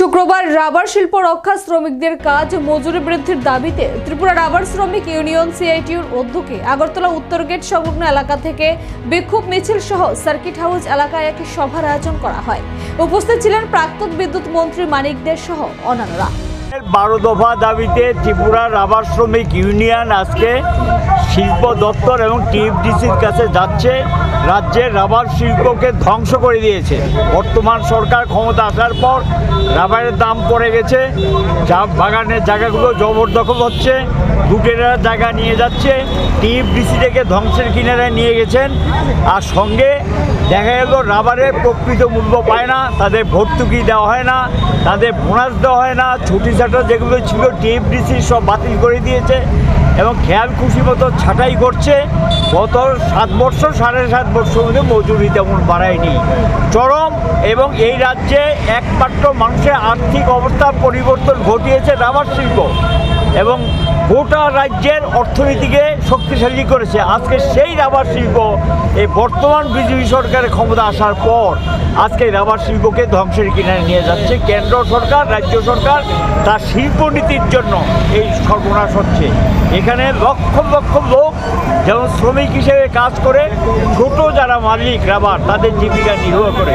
শুক্রবার রাবার শিল্প রক্ষা শ্রমিকদের কাজ মজুরি বৃদ্ধির দাবিতে ত্রিপুরা রাবার শ্রমিক ইউনিয়ন সিআইটিউর উদ্যোগে আগরতলা উত্তর গেট সংলগ্ন এলাকা থেকে বিক্ষোভ মিছিল সহ সার্কিট হাউস এলাকায় একটি সভার আয়োজন করা হয়। উপস্থিত ছিলেন প্রাক্তন বিদ্যুৎ মন্ত্রী মানিক দে সহ অন্যান্যরা। 12 দফা দাবিতে ত্রিপুরা রাবার শ্রমিক ইউনিয়ন আজকে শিল্প দপ্তর এবং টিএফডিসির কাছে যাচ্ছে। রাজ্যের রাবার শিল্পকে ধ্বংস করে দিয়েছে। বর্তমান সরকার ক্ষমতা আসার পর রাবারের দাম পড়ে গেছে, বাগানের জায়গাগুলো জবরদখল হচ্ছে, লুটেরা জায়গা নিয়ে যাচ্ছে, টিএফডিসি থেকে ধ্বংসের কিনারায় নিয়ে গেছেন। আর সঙ্গে দেখা গেল রাবারের প্রকৃত মূল্য পায় না, তাদের ভর্তুকি দেওয়া হয় না, তাদের বোনাস দেওয়া হয় না, ছুটি ছাটা যেগুলো ছিল টিএফডিসি সব বাতিল করে দিয়েছে এবং খেয়াল খুশি মতো ছাঁটাই করছে। গত 7 বছর 7.5 বছর মধ্যে মজুরি তেমন বাড়ায়নি। চরম এবং এই রাজ্যে একমাত্র মানুষের আর্থিক অবস্থা পরিবর্তন ঘটিয়েছে রাবার শিল্প এবং গোটা রাজ্যের অর্থনীতিকে শক্তিশালী করেছে। আজকে সেই রাবার শিল্প এই বর্তমান বিজেপি সরকারের ক্ষমতা আসার পর আজকে রাবার শিল্পকে ধ্বংসের কিনারে নিয়ে যাচ্ছে। কেন্দ্র সরকার, রাজ্য সরকার তার শিল্পনীতির জন্য এই সর্বনাশ হচ্ছে। এখানে লক্ষ লক্ষ লোক যেমন শ্রমিক হিসেবে কাজ করে, ছোট যারা মালিক রাবার তাদের জীবিকা নির্বাহ করে।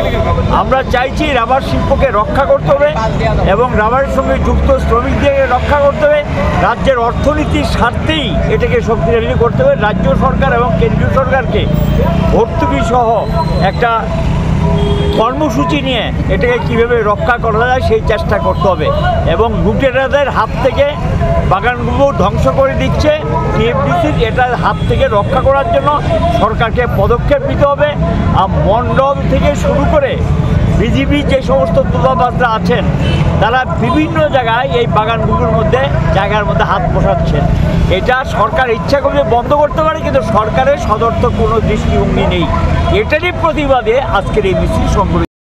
আমরা চাইছি রাবার শিল্পকে রক্ষা করতে হবে এবং রাবারের সঙ্গে যুক্ত শ্রমিকদের রক্ষা করতে হবে। রাজ্যের অর্থনীতির স্বার্থেই এটাকে শক্তিশালী করতে হবে। রাজ্য সরকার এবং কেন্দ্রীয় সরকারকে ভর্তুকি সহ একটা কর্মসূচি নিয়ে এটাকে কীভাবে রক্ষা করা যায় সেই চেষ্টা করতে হবে এবং লুটেরাদের হাত থেকে বাগানগুলো ধ্বংস করে দিচ্ছে টিএফডিসির, এটার হাত থেকে রক্ষা করার জন্য সরকারকে পদক্ষেপ নিতে হবে। আর মণ্ডল থেকে শুরু করে বিজেপি যে সমস্ত দূতাবাসরা আছেন তারা বিভিন্ন জায়গায় এই বাগানগুলোর মধ্যে জায়গার মধ্যে হাত বসাচ্ছেন। এটা সরকার ইচ্ছা করলে বন্ধ করতে পারে, কিন্তু সরকারের সদর্থক কোনো দৃষ্টিভঙ্গি নেই। এটারই প্রতিবাদে আজকের এই মিছিল সংগঠিত।